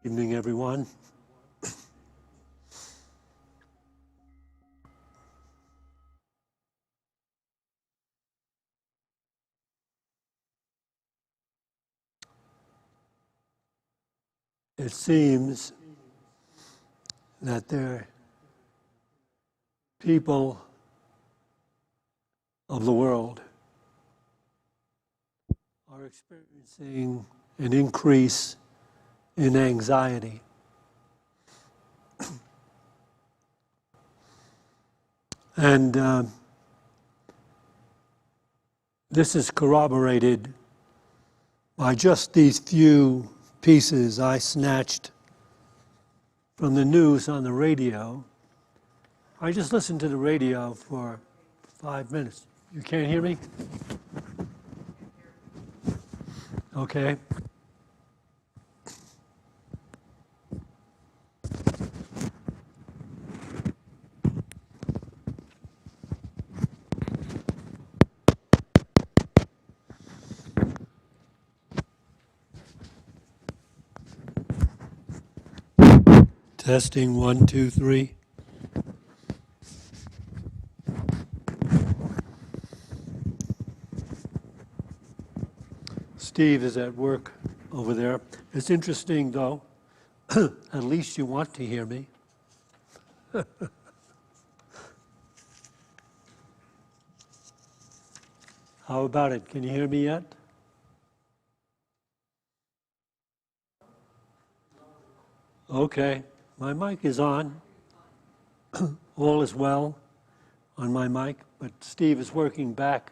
Evening, everyone. It seems that there are people of the world are experiencing an increase in anxiety. And this is corroborated by just these few pieces I snatched from the news on the radio. I just listened to the radio for 5 minutes. You can't hear me? Okay. Testing 1, 2, 3. Steve is at work over there. It's interesting, though. At least you want to hear me. How about it? Can you hear me yet? Okay. My mic is on. All is well on my mic, but Steve is working back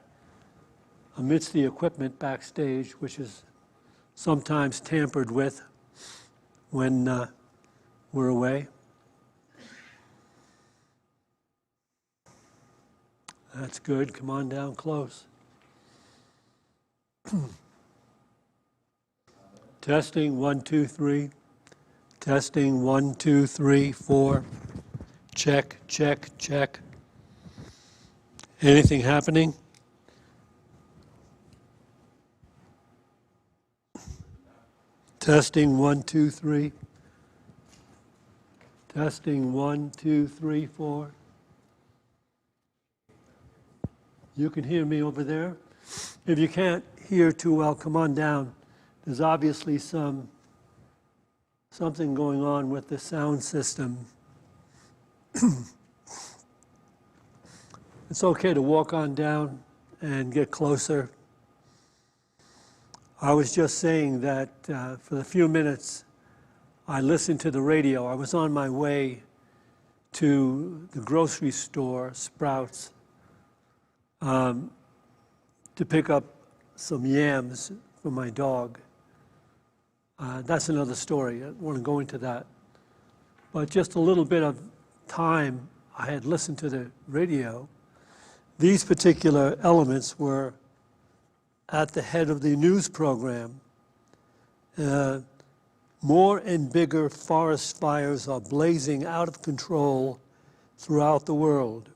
amidst the equipment backstage, which is sometimes tampered with when we're away. That's good. Come on down close. Testing 1, 2, 3. Testing 1, 2, 3, 4. Check, check, check. Anything happening? Testing 1, 2, 3. Testing 1, 2, 3, 4. You can hear me over there? If you can't hear too well, come on down. There's obviously something going on with the sound system. It's okay to walk on down and get closer. I was just saying that for the few minutes I listened to the radio, I was on my way to the grocery store, Sprouts, to pick up some yams for my dog. That's another story. I don't want to go into that. But just a little bit of time I had listened to the radio. These particular elements were at the head of the news program. More and bigger forest fires are blazing out of control throughout the world.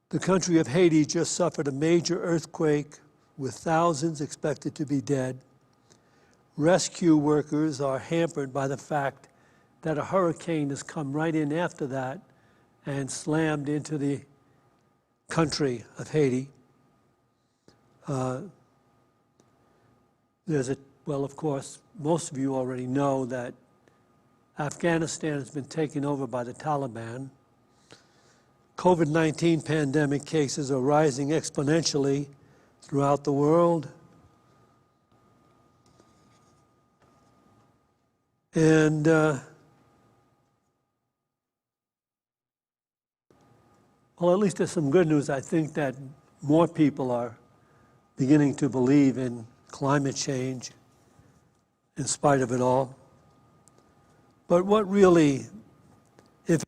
The country of Haiti just suffered a major earthquake with thousands expected to be dead. Rescue workers are hampered by the fact that a hurricane has come right in after that and slammed into the country of Haiti. Well, of course, most of you already know that Afghanistan has been taken over by the Taliban. COVID-19 pandemic cases are rising exponentially throughout the world. And well, at least there's some good news. I think that more people are beginning to believe in climate change in spite of it all. But what really, if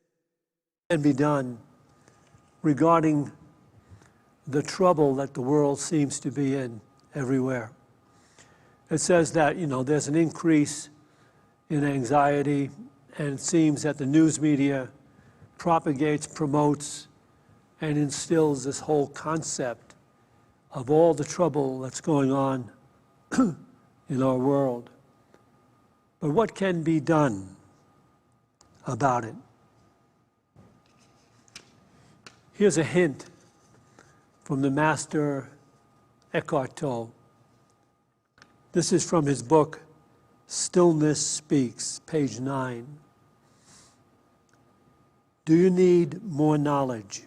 can be done regarding the trouble that the world seems to be in everywhere? It says that, there's an increase in anxiety, and it seems that the news media propagates, promotes, and instills this whole concept of all the trouble that's going on in our world. But what can be done about it? Here's a hint from the master Eckhart Tolle. This is from his book, Stillness Speaks, page 9. Do you need more knowledge?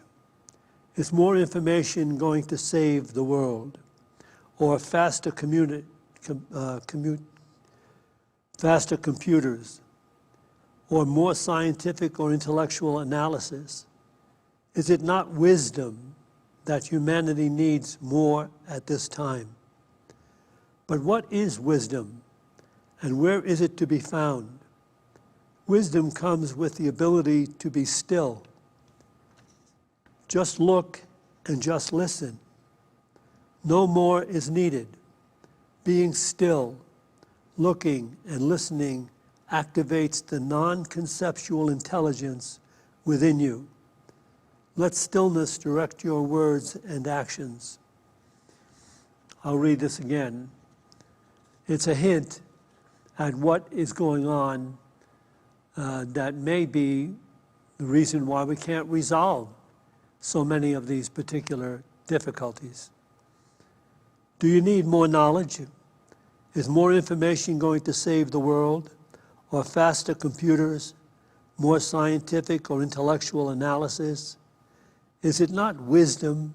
Is more information going to save the world? Or faster faster computers? Or more scientific or intellectual analysis? Is it not wisdom that humanity needs more at this time? But what is wisdom, and where is it to be found? Wisdom comes with the ability to be still. Just look and just listen. No more is needed. Being still, looking and listening activates the non-conceptual intelligence within you. Let stillness direct your words and actions. I'll read this again. It's a hint at what is going on that may be the reason why we can't resolve so many of these particular difficulties. Do you need more knowledge? Is more information going to save the world? Or faster computers? More scientific or intellectual analysis? Is it not wisdom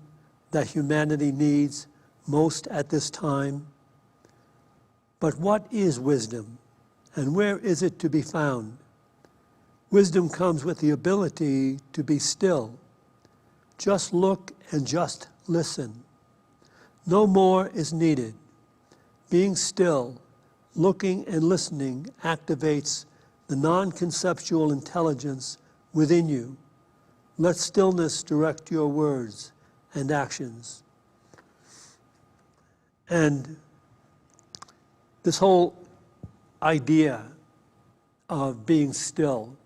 that humanity needs most at this time? But what is wisdom, and where is it to be found? Wisdom comes with the ability to be still. Just look and just listen. No more is needed. Being still, looking and listening activates the non-conceptual intelligence within you. Let stillness direct your words and actions. And this whole idea of being still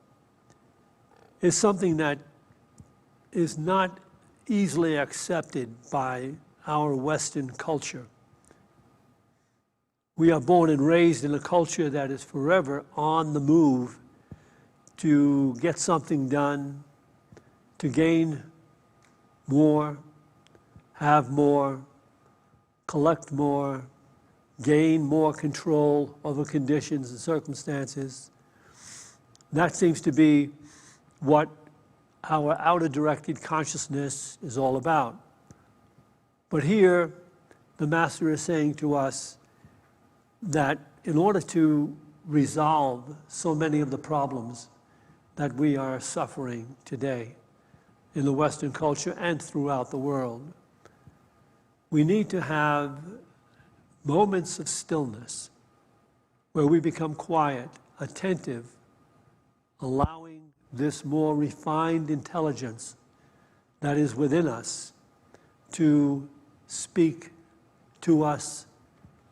is something that is not easily accepted by our Western culture. We are born and raised in a culture that is forever on the move to get something done, to gain more, have more, collect more, gain more control over conditions and circumstances. That seems to be what our outer-directed consciousness is all about. But here, the Master is saying to us that in order to resolve so many of the problems that we are suffering today in the Western culture and throughout the world, we need to have moments of stillness where we become quiet, attentive, allowing this more refined intelligence that is within us to speak to us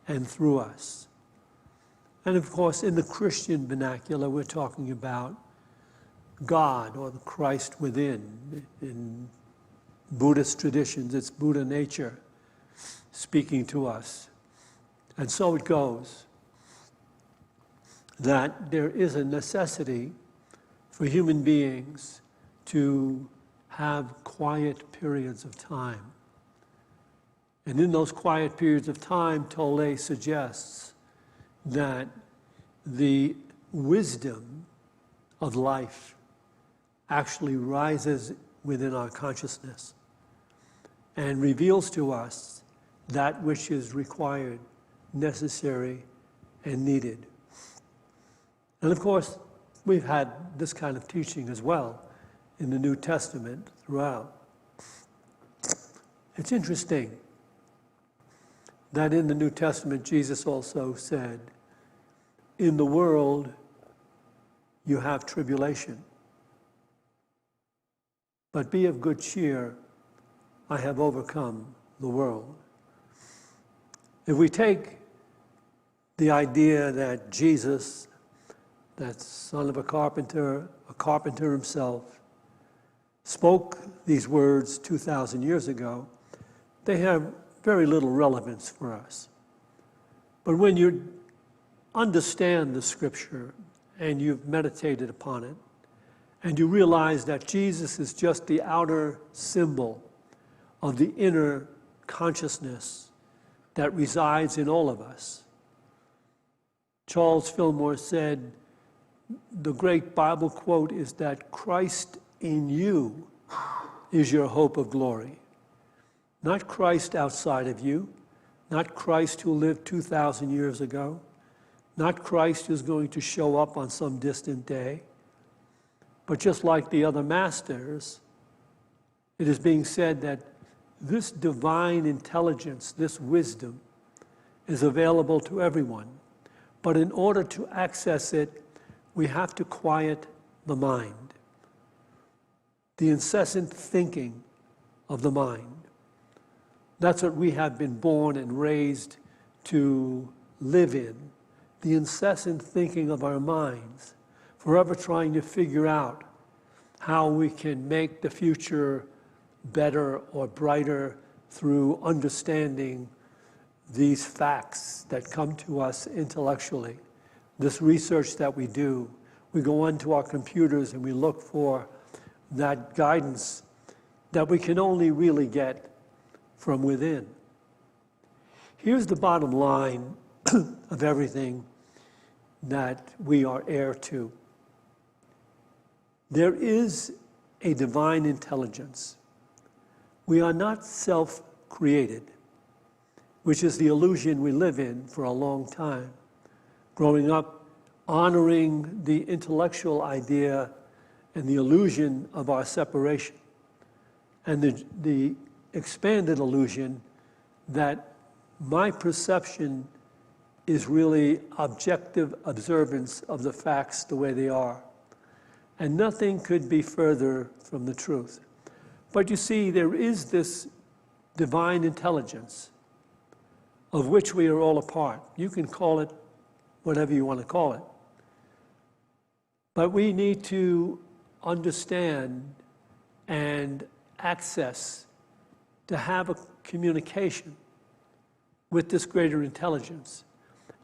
and through us. And of course, in the Christian vernacular, we're talking about God or the Christ within. In Buddhist traditions, it's Buddha nature speaking to us. And so it goes that there is a necessity for human beings to have quiet periods of time. And in those quiet periods of time, Tolle suggests that the wisdom of life actually rises within our consciousness and reveals to us that which is required, necessary, and needed. And of course, we've had this kind of teaching as well in the New Testament throughout. It's interesting that in the New Testament, Jesus also said, in the world, you have tribulation. But be of good cheer, I have overcome the world. If we take the idea that Jesus, that son of a carpenter himself, spoke these words 2,000 years ago, they have very little relevance for us. But when you understand the scripture and you've meditated upon it, and you realize that Jesus is just the outer symbol of the inner consciousness that resides in all of us. Charles Fillmore said, the great Bible quote is that Christ in you is your hope of glory. Not Christ outside of you, not Christ who lived 2,000 years ago, not Christ who's going to show up on some distant day, but just like the other masters, it is being said that this divine intelligence, this wisdom, is available to everyone. But in order to access it, we have to quiet the mind, the incessant thinking of the mind. That's what we have been born and raised to live in, the incessant thinking of our minds, forever trying to figure out how we can make the future better or brighter through understanding these facts that come to us intellectually. This research that we do, we go onto our computers and we look for that guidance that we can only really get from within. Here's the bottom line of everything that we are heir to. There is a divine intelligence. We are not self-created, which is the illusion we live in for a long time. Growing up, honoring the intellectual idea and the illusion of our separation, and the expanded illusion that my perception is really objective observance of the facts the way they are. And nothing could be further from the truth. But you see, there is this divine intelligence of which we are all a part. You can call it whatever you want to call it. But we need to understand and access to have a communication with this greater intelligence.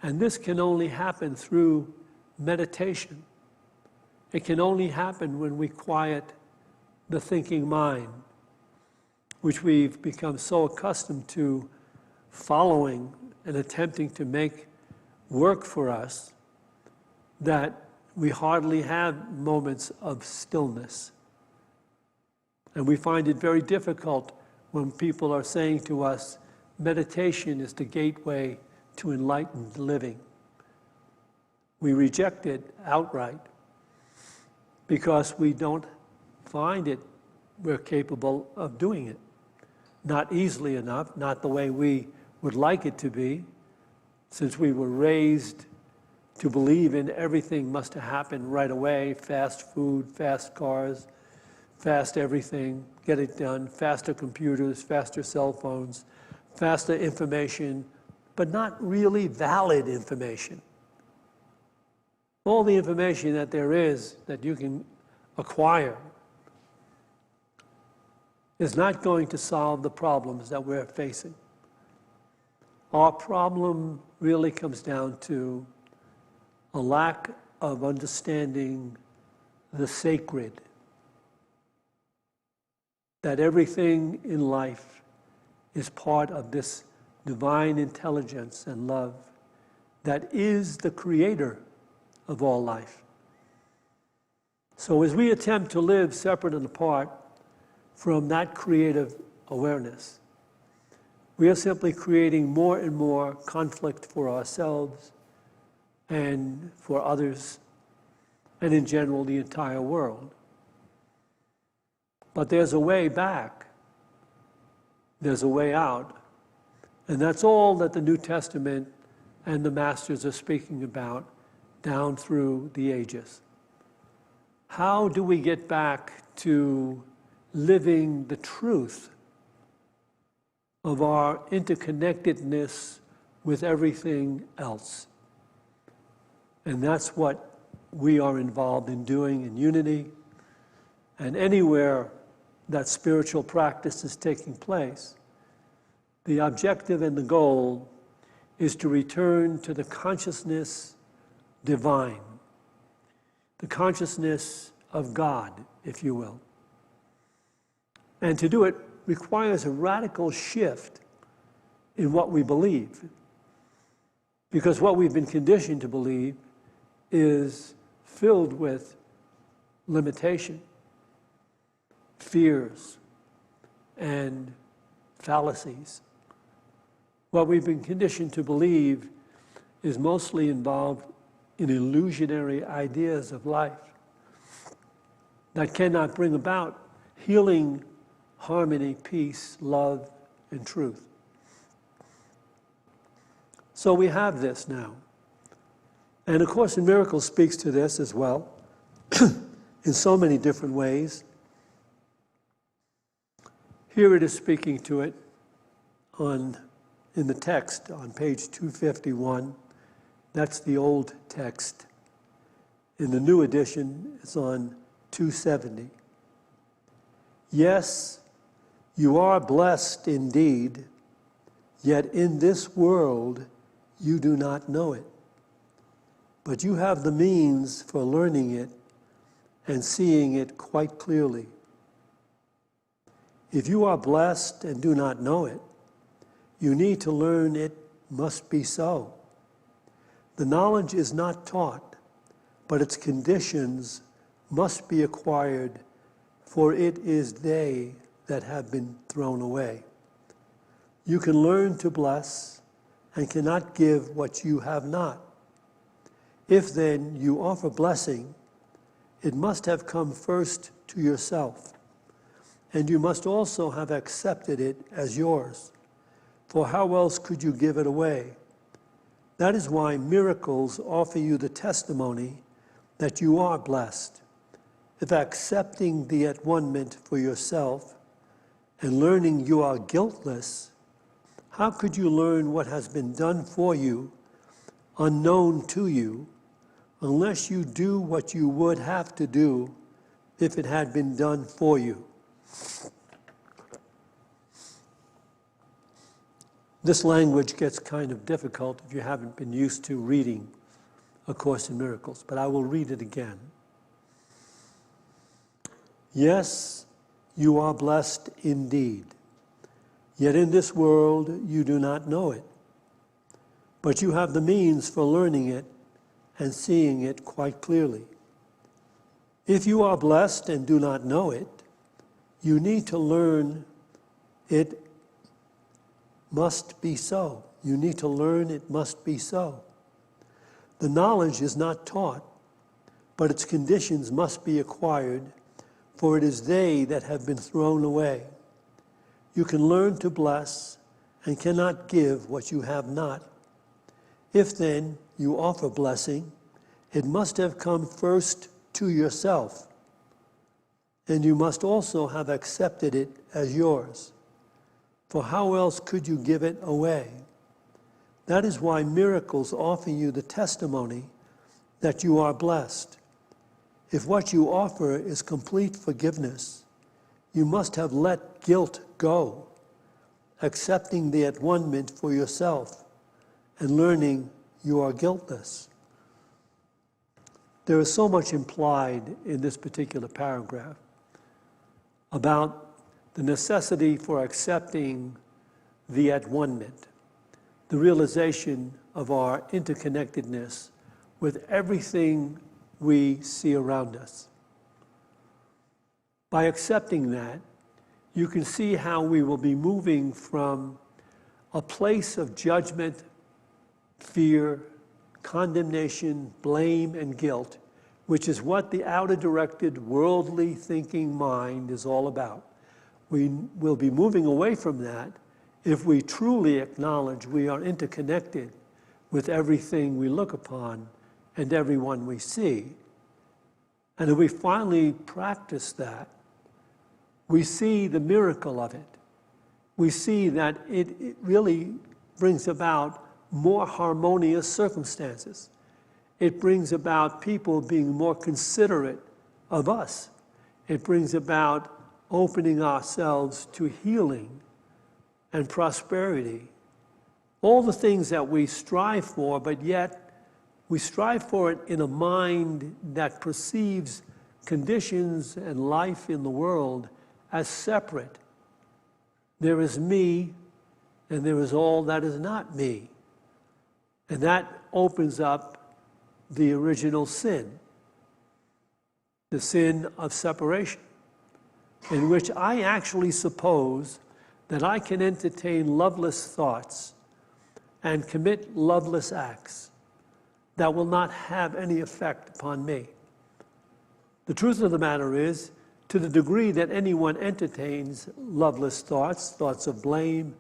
And this can only happen through meditation. It can only happen when we quiet the thinking mind, which we've become so accustomed to following and attempting to make work for us that we hardly have moments of stillness. And we find it very difficult when people are saying to us, meditation is the gateway to enlightened living. We reject it outright because we don't find it we're capable of doing it. Not easily enough, not the way we would like it to be, since we were raised to believe in everything must happen right away, fast food, fast cars, fast everything, get it done, faster computers, faster cell phones, faster information, but not really valid information. All the information that there is that you can acquire is not going to solve the problems that we're facing. Our problem really comes down to a lack of understanding the sacred, that everything in life is part of this divine intelligence and love that is the creator of all life. So as we attempt to live separate and apart from that creative awareness, we are simply creating more and more conflict for ourselves and for others, and in general, the entire world. But there's a way back. There's a way out. And that's all that the New Testament and the Masters are speaking about down through the ages. How do we get back to living the truth of our interconnectedness with everything else? And that's what we are involved in doing in Unity. And anywhere that spiritual practice is taking place, the objective and the goal is to return to the consciousness divine, the consciousness of God, if you will. And to do it requires a radical shift in what we believe. Because what we've been conditioned to believe is filled with limitation, fears, and fallacies. What we've been conditioned to believe is mostly involved in illusionary ideas of life that cannot bring about healing, harmony, peace, love, and truth. So we have this now. And A Course in Miracles speaks to this as well, in so many different ways. Here it is speaking to it in the text on page 251. That's the old text. In the new edition, it's on 270. Yes, you are blessed indeed, yet in this world you do not know it. But you have the means for learning it and seeing it quite clearly. If you are blessed and do not know it, you need to learn it must be so. The knowledge is not taught, but its conditions must be acquired, for it is they that have been thrown away. You can learn to bless and cannot give what you have not. If then you offer blessing, it must have come first to yourself, and you must also have accepted it as yours, for how else could you give it away? That is why miracles offer you the testimony that you are blessed. If accepting the at-one-ment for yourself and learning you are guiltless, how could you learn what has been done for you, unknown to you, unless you do what you would have to do if it had been done for you? This language gets kind of difficult if you haven't been used to reading A Course in Miracles, but I will read it again. Yes, you are blessed indeed, yet in this world you do not know it, but you have the means for learning it and seeing it quite clearly. If you are blessed and do not know it, you need to learn it must be so. You need to learn it must be so. The knowledge is not taught, but its conditions must be acquired, for it is they that have been thrown away. You can learn to bless and cannot give what you have not. If then you offer blessing, it must have come first to yourself, and you must also have accepted it as yours. For how else could you give it away? That is why miracles offer you the testimony that you are blessed. If what you offer is complete forgiveness, you must have let guilt go, accepting the at-one-ment for yourself and learning you are guiltless. There is so much implied in this particular paragraph about the necessity for accepting the at-one-ment, the realization of our interconnectedness with everything we see around us. By accepting that, you can see how we will be moving from a place of judgment, fear, condemnation, blame, and guilt, which is what the outer-directed, worldly thinking mind is all about. We will be moving away from that if we truly acknowledge we are interconnected with everything we look upon and everyone we see. And if we finally practice that, we see the miracle of it. We see that it really brings about more harmonious circumstances. It brings about people being more considerate of us. It brings about opening ourselves to healing and prosperity. All the things that we strive for, but yet We strive for it in a mind that perceives conditions and life in the world as separate. There is me, and there is all that is not me. And that opens up the original sin, the sin of separation, in which I actually suppose that I can entertain loveless thoughts and commit loveless acts that will not have any effect upon me. The truth of the matter is, to the degree that anyone entertains loveless thoughts, thoughts of blame,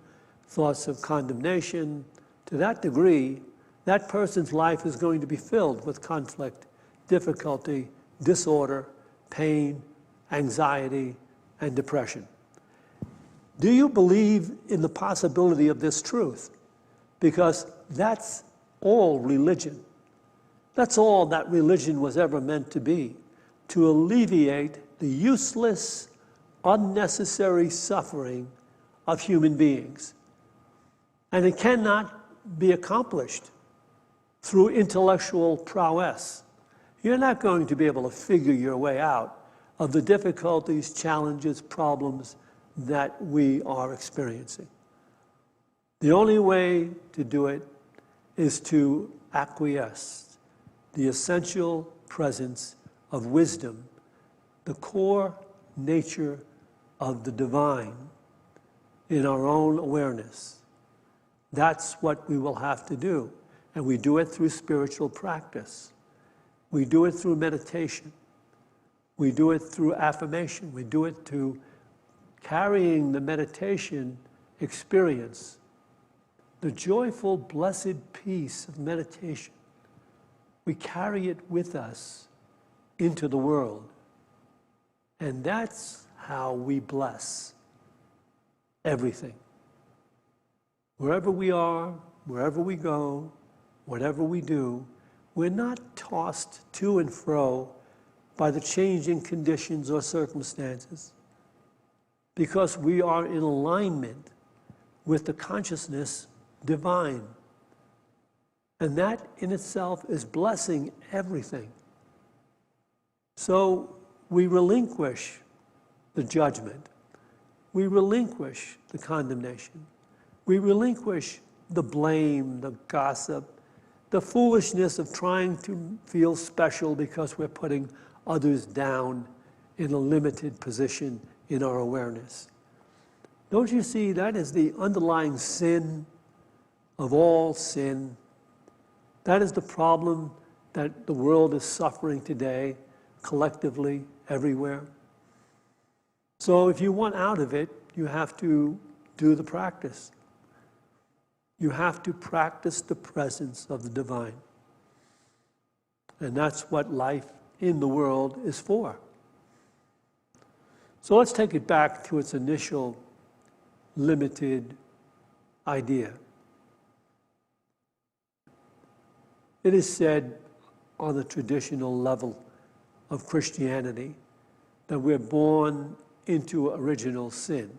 thoughts of condemnation, to that degree, that person's life is going to be filled with conflict, difficulty, disorder, pain, anxiety, and depression. Do you believe in the possibility of this truth? Because that's all religion. That's all that religion was ever meant to be, to alleviate the useless, unnecessary suffering of human beings. And it cannot be accomplished through intellectual prowess. You're not going to be able to figure your way out of the difficulties, challenges, problems that we are experiencing. The only way to do it is to acquiesce the essential presence of wisdom, the core nature of the divine in our own awareness. That's what we will have to do. And we do it through spiritual practice. We do it through meditation. We do it through affirmation. We do it through carrying the meditation experience, the joyful, blessed peace of meditation. We carry it with us into the world. And that's how we bless everything. Wherever we are, wherever we go, whatever we do, we're not tossed to and fro by the changing conditions or circumstances, because we are in alignment with the consciousness divine. And that in itself is blessing everything. So we relinquish the judgment. We relinquish the condemnation. We relinquish the blame, the gossip, the foolishness of trying to feel special because we're putting others down in a limited position in our awareness. Don't you see that is the underlying sin of all sin? That is the problem that the world is suffering today, collectively, everywhere. So if you want out of it, you have to do the practice. You have to practice the presence of the divine. And that's what life in the world is for. So let's take it back to its initial limited idea. It is said on the traditional level of Christianity that we're born into original sin.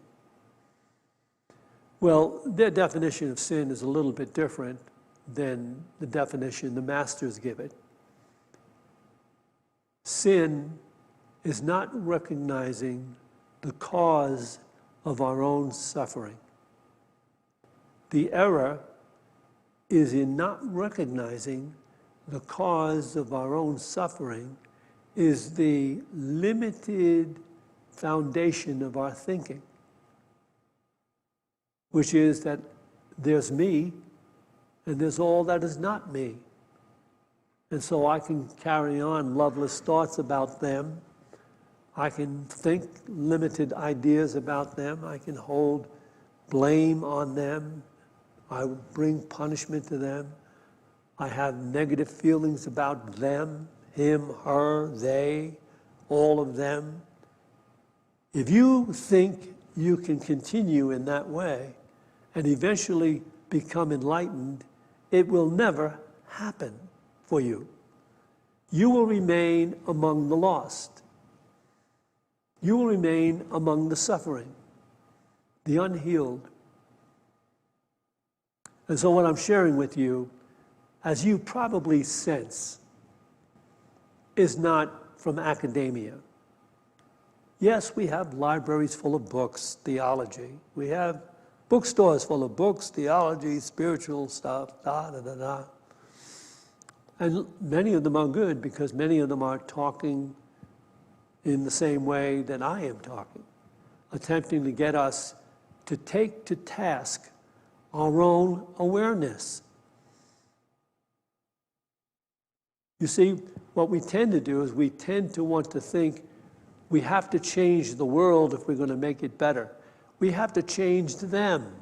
Well, their definition of sin is a little bit different than the definition the masters give it. Sin is not recognizing the cause of our own suffering. The error is in not recognizing the cause of our own suffering is the limited foundation of our thinking, which is that there's me and there's all that is not me. And so I can carry on loveless thoughts about them. I can think limited ideas about them. I can hold blame on them. I bring punishment to them. I have negative feelings about them, him, her, they, all of them. If you think you can continue in that way and eventually become enlightened, it will never happen for you. You will remain among the lost. You will remain among the suffering, the unhealed. And so what I'm sharing with you as you probably sense, is not from academia. Yes, we have libraries full of books, theology. We have bookstores full of books, theology, spiritual stuff, da da da da. And many of them are good because many of them are talking in the same way that I am talking, attempting to get us to take to task our own awareness. You see, what we tend to do is we tend to want to think we have to change the world if we're going to make it better. We have to change them.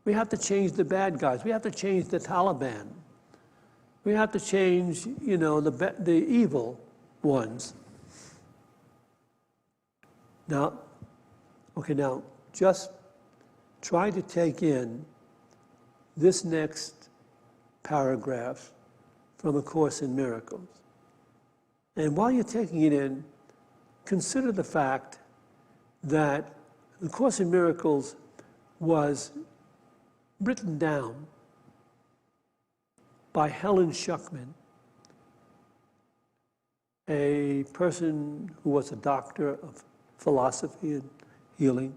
We have to change the bad guys. We have to change the Taliban. We have to change, the evil ones. Now, just try to take in this next paragraph from A Course in Miracles. And while you're taking it in, consider the fact that The Course in Miracles was written down by Helen Schucman, a person who was a doctor of philosophy and healing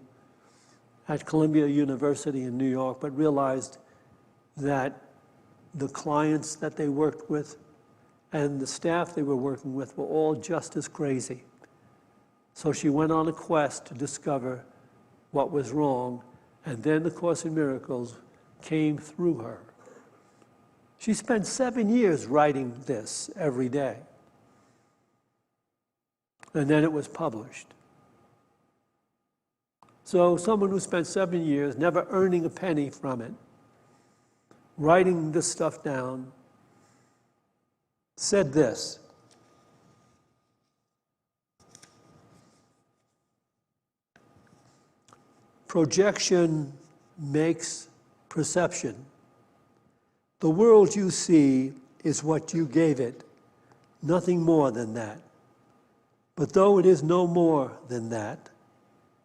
at Columbia University in New York, but realized that the clients that they worked with and the staff they were working with were all just as crazy. So she went on a quest to discover what was wrong, and then The Course in Miracles came through her. She spent 7 years writing this every day. And then it was published. So someone who spent 7 years never earning a penny from it, writing this stuff down, said this: projection makes perception. The world you see is what you gave it, nothing more than that. But though it is no more than that,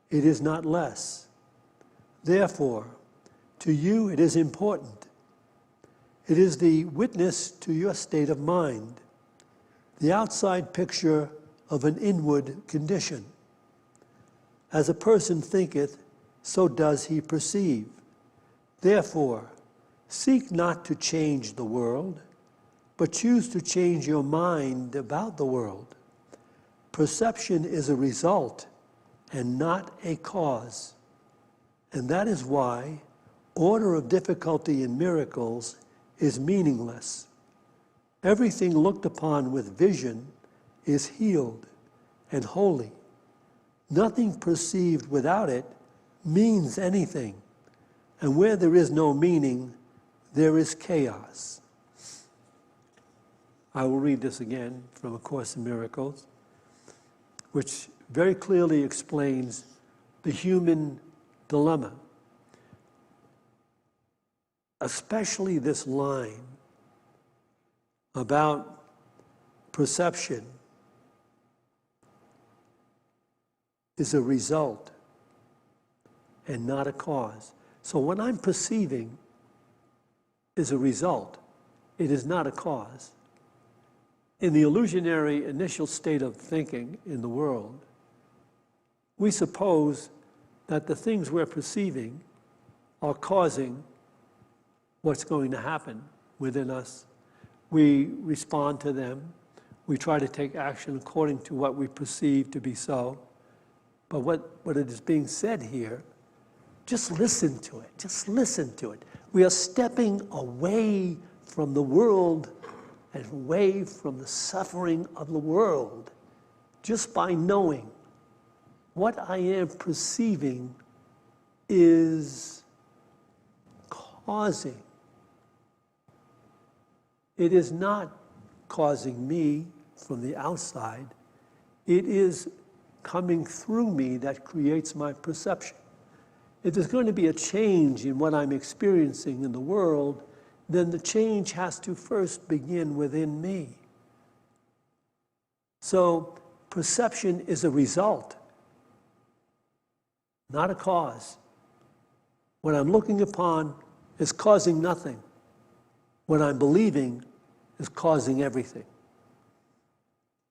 it is not less. Therefore, to you it is important. It is the witness to your state of mind, the outside picture of an inward condition. As a person thinketh, so does he perceive. Therefore, seek not to change the world, but choose to change your mind about the world. Perception is a result and not a cause. And that is why order of difficulty in miracles is meaningless. Everything looked upon with vision is healed and holy. Nothing perceived without it means anything. And where there is no meaning, there is chaos. I will read this again from A Course in Miracles, which very clearly explains the human dilemma, especially this line about perception is a result and not a cause. So what I'm perceiving is a result. It is not a cause. In the illusionary initial state of thinking in the world, we suppose that the things we're perceiving are causing what's going to happen within us. We respond to them. We try to take action according to what we perceive to be so. But what it is being said here, just listen to it. Just listen to it. We are stepping away from the world and away from the suffering of the world just by knowing what I am perceiving is causing. It is not causing me from the outside. It is coming through me that creates my perception. If there's going to be a change in what I'm experiencing in the world, then the change has to first begin within me. So perception is a result, not a cause. What I'm looking upon is causing nothing. what I'm believing is causing everything.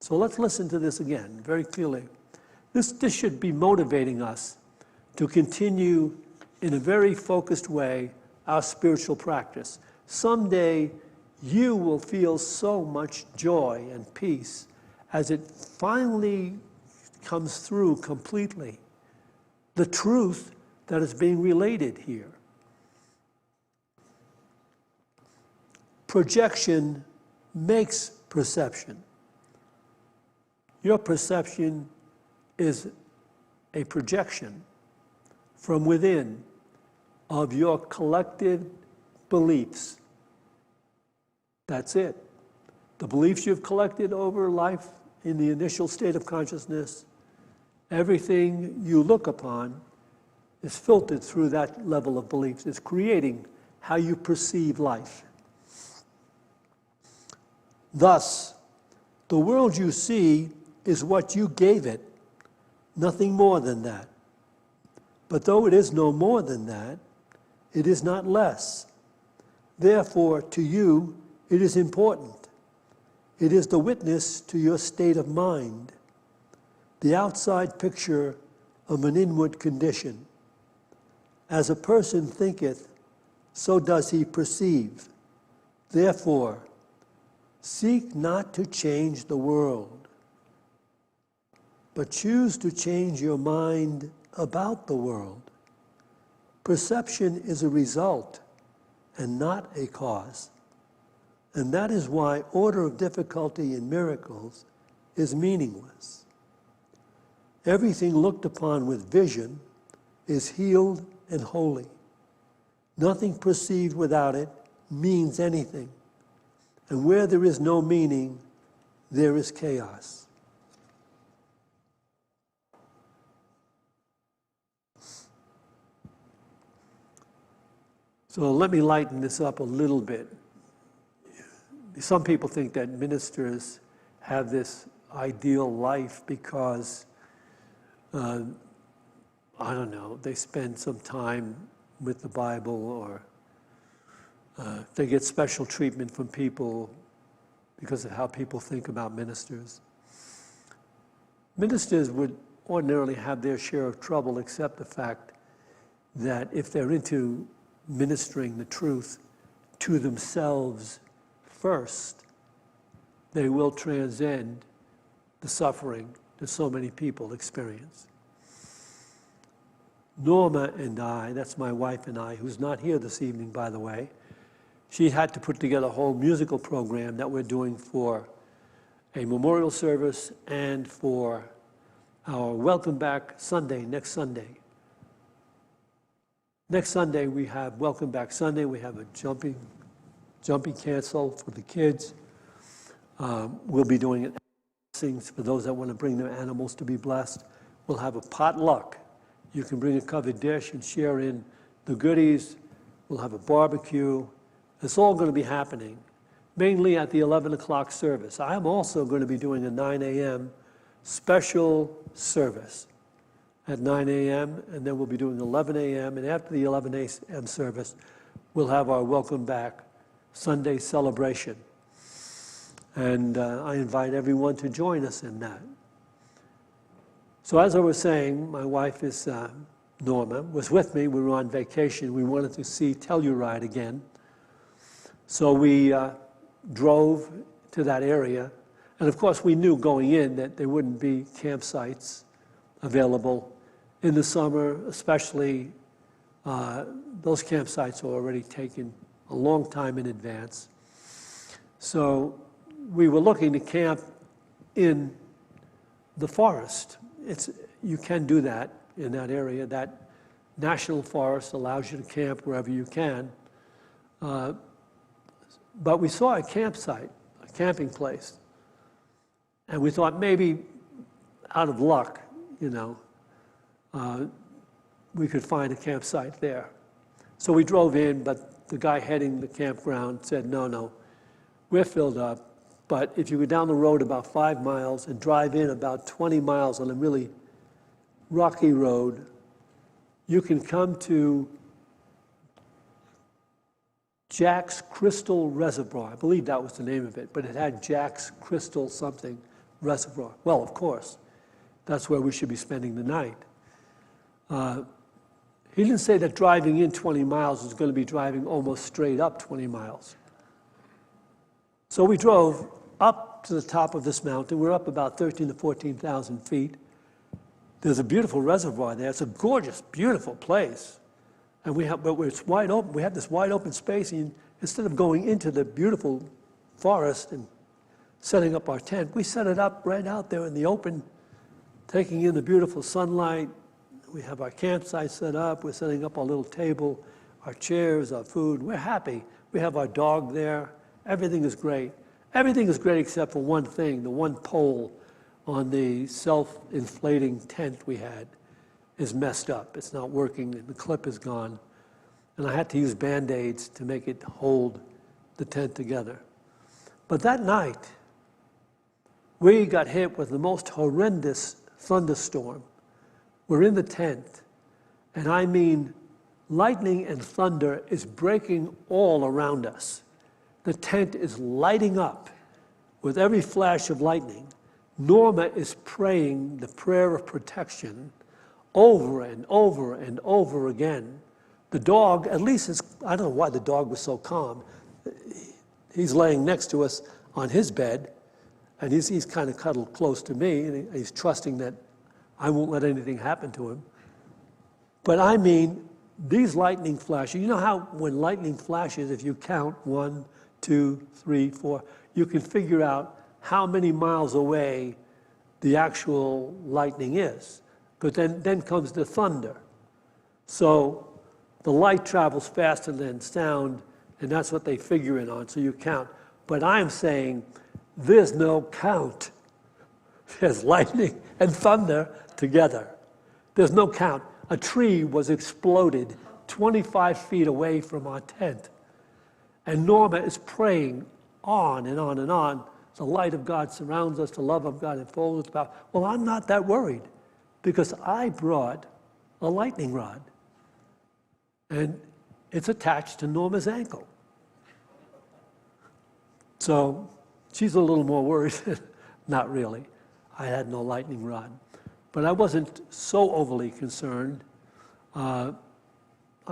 So let's listen to this again very clearly. This should be motivating us to continue in a very focused way our spiritual practice. Someday you will feel so much joy and peace as it finally comes through completely. The truth that is being related here. Projection makes perception. Your perception is a projection from within of your collective beliefs. That's it. The beliefs you've collected over life in the initial state of consciousness, everything you look upon is filtered through that level of beliefs. It's creating how you perceive life. Thus, the world you see is what you gave it, nothing more than that. But though it is no more than that, it is not less. Therefore, to you, it is important. It is the witness to your state of mind, the outside picture of an inward condition. As a person thinketh, so does he perceive. Therefore, seek not to change the world, but choose to change your mind about the world. Perception is a result and not a cause. And that is why order of difficulty in miracles is meaningless. Everything looked upon with vision is healed and holy. Nothing perceived without it means anything. And where there is no meaning, there is chaos. So let me lighten this up a little bit. Some people think that ministers have this ideal life because, I don't know, they spend some time with the Bible, or they get special treatment from people because of how people think about ministers. Ministers would ordinarily have their share of trouble, except the fact that if they're into ministering the truth to themselves first, they will transcend the suffering that so many people experience. Norma and I, that's my wife and I, who's not here this evening, by the way, she had to put together a whole musical program that we're doing for a memorial service and for our Welcome Back Sunday, next Sunday. Next Sunday, we have Welcome Back Sunday. We have a jumping cancel for the kids. We'll be doing things for those that want to bring their animals to be blessed. We'll have a potluck. You can bring a covered dish and share in the goodies. We'll have a barbecue. It's all going to be happening, mainly at the 11 o'clock service. I'm also going to be doing a 9 a.m. special service at 9 a.m., and then we'll be doing 11 a.m., and after the 11 a.m. service, we'll have our Welcome Back Sunday celebration. And I invite everyone to join us in that. So as I was saying, my wife is Norma, was with me. We were on vacation. We wanted to see Telluride again. So we drove to that area. And of course, we knew going in that there wouldn't be campsites available in the summer, especially. Those campsites are already taken a long time in advance. So we were looking to camp in the forest. You can do that in that area. That national forest allows you to camp wherever you can. But we saw a campsite, a camping place, and we thought maybe out of luck, we could find a campsite there. So we drove in, but the guy heading the campground said, no, we're filled up. But if you go down the road about 5 miles and drive in about 20 miles on a really rocky road, you can come to Jack's Crystal Reservoir. I believe that was the name of it, but it had Jack's Crystal something Reservoir. Well, of course, that's where we should be spending the night. He didn't say that driving in 20 miles was going to be driving almost straight up 20 miles. So we drove up to the top of this mountain. We're up about 13,000 to 14,000 feet. There's a beautiful reservoir there. It's a gorgeous, beautiful place. And it's wide open. We have this wide open space, and instead of going into the beautiful forest and setting up our tent, we set it up right out there in the open, taking in the beautiful sunlight. We have our campsite set up. We're setting up our little table, our chairs, our food. We're happy. We have our dog there. Everything is great. Everything is great except for one thing. The one pole on the self-inflating tent we had is messed up. It's not working, and the clip is gone. And I had to use Band-Aids to make it hold the tent together. But that night, we got hit with the most horrendous thunderstorm. We're in the tent, and I mean, lightning and thunder is breaking all around us. The tent is lighting up with every flash of lightning. Norma is praying the prayer of protection over and over and over again. The dog, at least, I don't know why the dog was so calm. He's laying next to us on his bed, and he's kind of cuddled close to me, and he's trusting that I won't let anything happen to him. But I mean, these lightning flashes, you know how when lightning flashes, if you count 1, 2, 3, 4, you can figure out how many miles away the actual lightning is. But then comes the thunder. So the light travels faster than sound, and that's what they figure it on, so you count. But I'm saying there's no count. There's lightning and thunder together. There's no count. A tree was exploded 25 feet away from our tent. And Norma is praying on and on and on. The light of God surrounds us, the love of God enfolds us about. Well, I'm not that worried because I brought a lightning rod. And it's attached to Norma's ankle. So she's a little more worried. Not really. I had no lightning rod. But I wasn't so overly concerned. I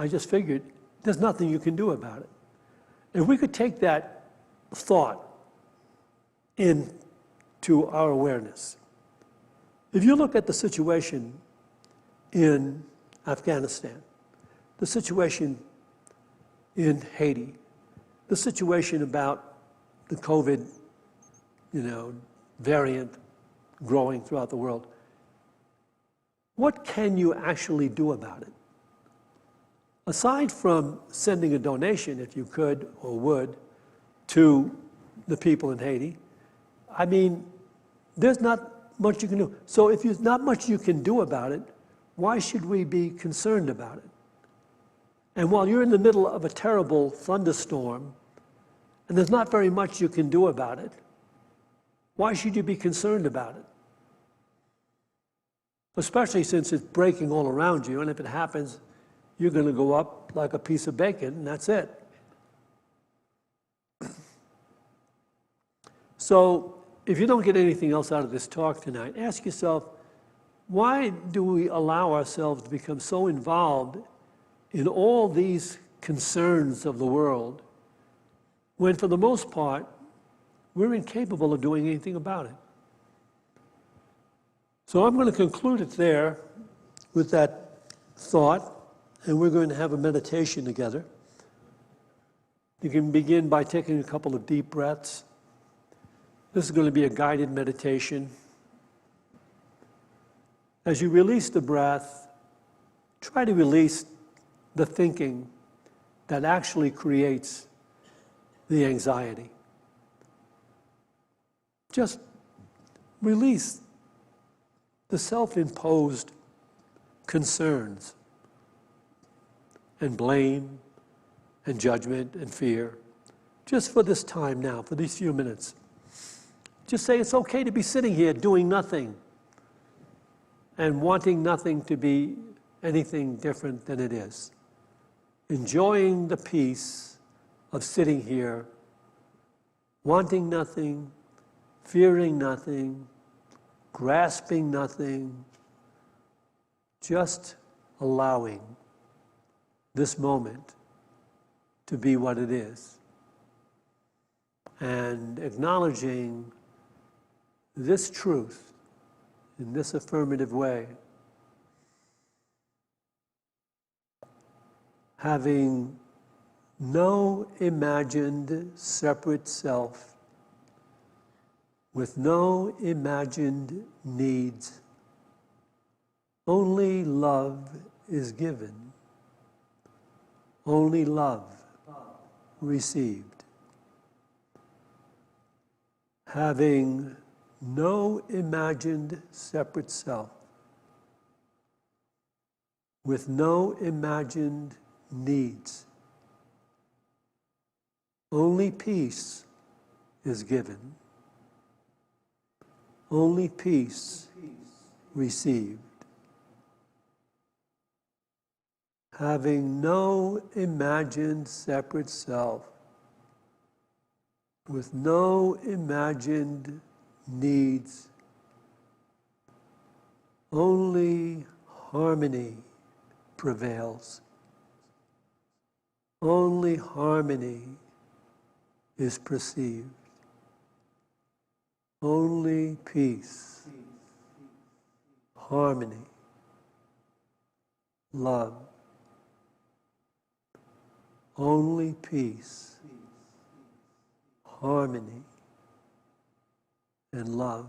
just figured there's nothing you can do about it. If we could take that thought into our awareness. If you look at the situation in Afghanistan, the situation in Haiti, the situation about the COVID, variant growing throughout the world, what can you actually do about it? Aside from sending a donation, if you could or would, to the people in Haiti, I mean, there's not much you can do. So if there's not much you can do about it, why should we be concerned about it? And while you're in the middle of a terrible thunderstorm, and there's not very much you can do about it, why should you be concerned about it? Especially since it's breaking all around you, and if it happens, you're going to go up like a piece of bacon, and that's it. So if you don't get anything else out of this talk tonight, ask yourself, why do we allow ourselves to become so involved in all these concerns of the world when, for the most part, we're incapable of doing anything about it? So I'm going to conclude it there with that thought, and we're going to have a meditation together. You can begin by taking a couple of deep breaths. This is going to be a guided meditation. As you release the breath, try to release the thinking that actually creates the anxiety. Just release the self-imposed concerns and blame and judgment and fear, just for this time now, for these few minutes. Just say it's okay to be sitting here doing nothing and wanting nothing to be anything different than it is. Enjoying the peace of sitting here, wanting nothing, fearing nothing, grasping nothing, just allowing this moment to be what it is, and acknowledging this truth in this affirmative way, having no imagined separate self, with no imagined needs. Only love is given. Only love received. Having no imagined separate self, with no imagined needs. Only peace is given. Only peace received. Having no imagined separate self, with no imagined needs, only harmony prevails. Only harmony is perceived. Only peace, harmony, love. Only peace, harmony, and love.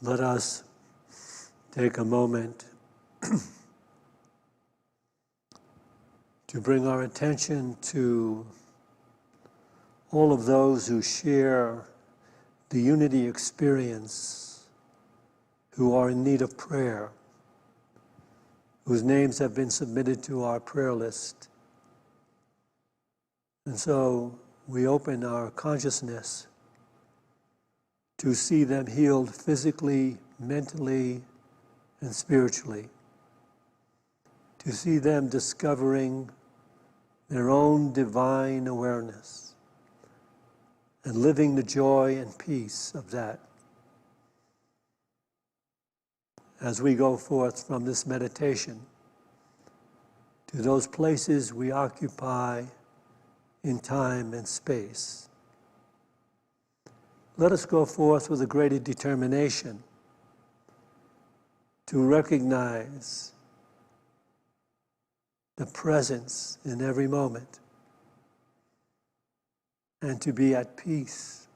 Let us take a moment to bring our attention to all of those who share the unity experience, who are in need of prayer, whose names have been submitted to our prayer list. And so we open our consciousness to see them healed physically, mentally, and spiritually, to see them discovering their own divine awareness and living the joy and peace of that. As we go forth from this meditation to those places we occupy in time and space, let us go forth with a greater determination to recognize the presence in every moment and to be at peace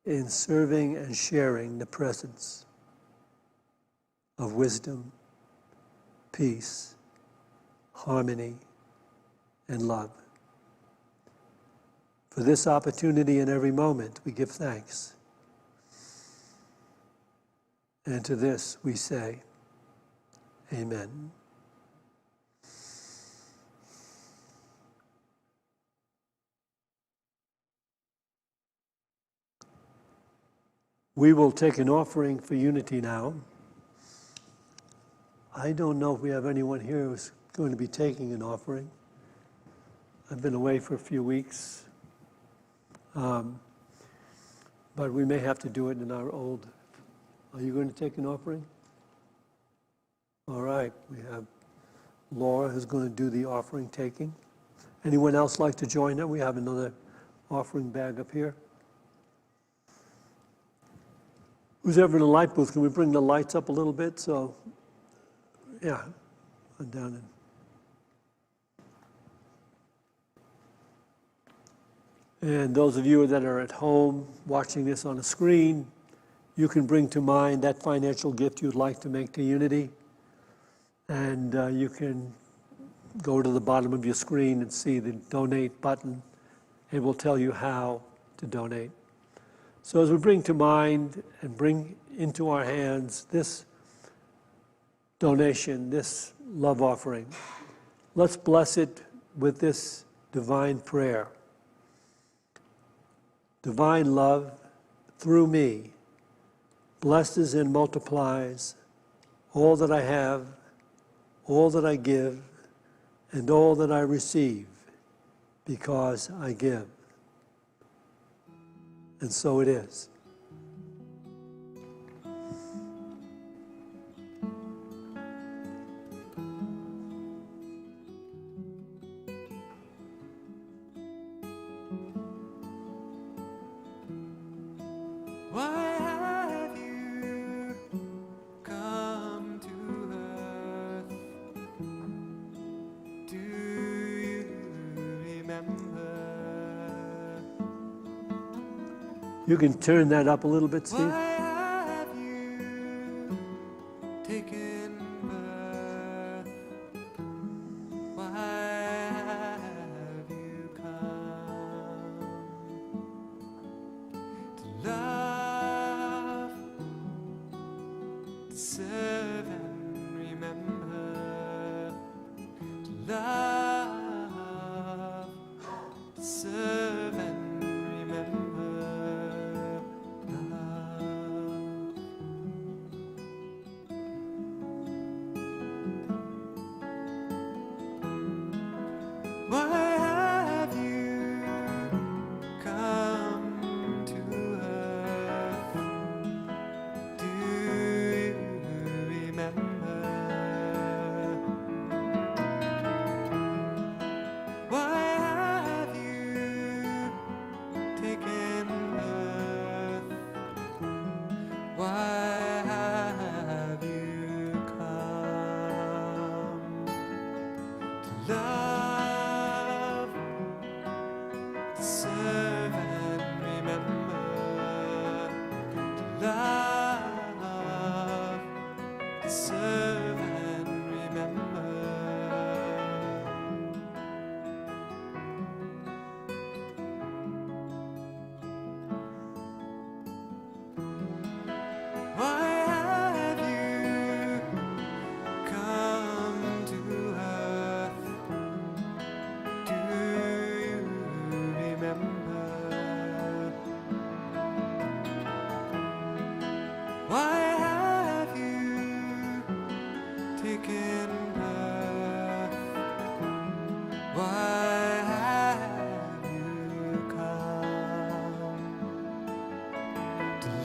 in serving and sharing the presence of wisdom, peace, harmony, and love. For this opportunity in every moment, we give thanks. And to this we say, Amen. We will take an offering for unity now. I don't know if we have anyone here who's going to be taking an offering. I've been away for a few weeks. But we may have to do it in our old. Are you going to take an offering? All right, we have Laura who's going to do the offering taking. Anyone else like to join her? We have another offering bag up here. Who's ever in the light booth? Can we bring the lights up a little bit? So, yeah, I'm down in. And those of you that are at home watching this on a screen, you can bring to mind that financial gift you'd like to make to Unity. And you can go to the bottom of your screen and see the donate button. It will tell you how to donate. So as we bring to mind and bring into our hands this donation, this love offering, let's bless it with this divine prayer. Divine love, through me, blesses and multiplies all that I have, all that I give, and all that I receive, because I give. And so it is. You can turn that up a little bit, Steve. Why have you taken birth? Why have you come to love, to serve and remember, to love, to serve and remember. Love.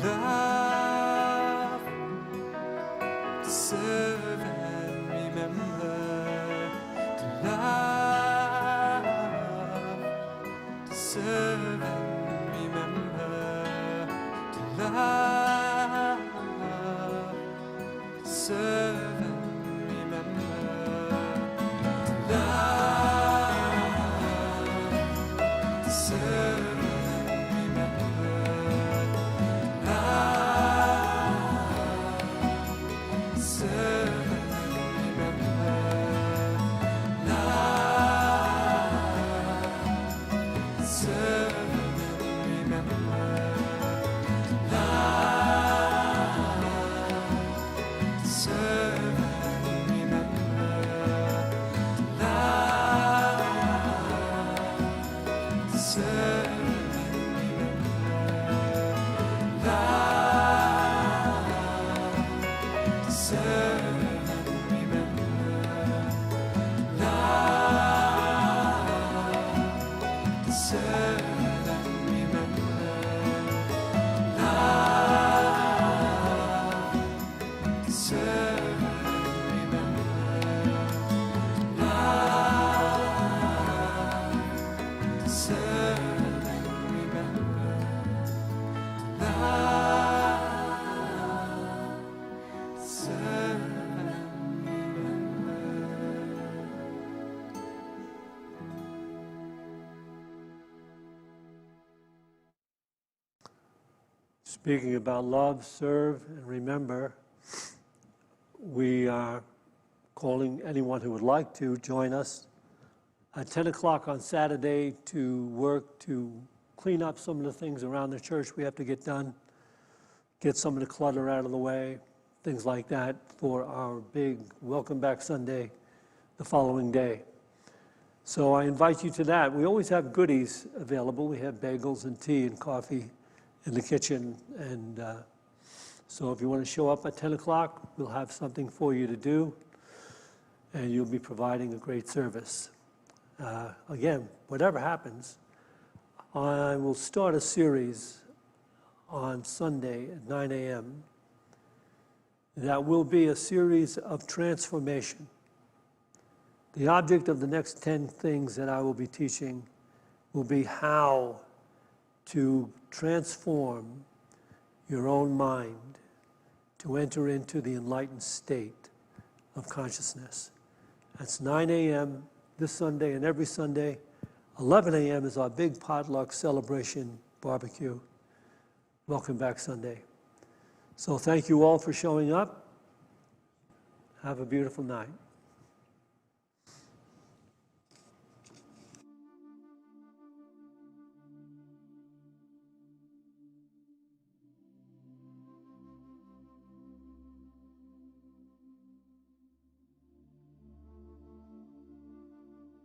love, to serve and remember, to love, to serve and remember, to love, to serve and remember, to love, to serve. Speaking about love, serve, and remember, we are calling anyone who would like to join us at 10 o'clock on Saturday to work to clean up some of the things around the church we have to get done, get some of the clutter out of the way, things like that for our big Welcome Back Sunday the following day. So I invite you to that. We always have goodies available. We have bagels and tea and coffee in the kitchen, and so if you want to show up at 10 o'clock, we'll have something for you to do, and you'll be providing a great service. Again, whatever happens, I will start a series on Sunday at 9 a.m. that will be a series of transformation. The object of the next 10 things that I will be teaching will be how to transform your own mind to enter into the enlightened state of consciousness. That's 9 a.m. this Sunday and every Sunday. 11 a.m. is our big potluck celebration barbecue. Welcome Back Sunday. So thank you all for showing up. Have a beautiful night.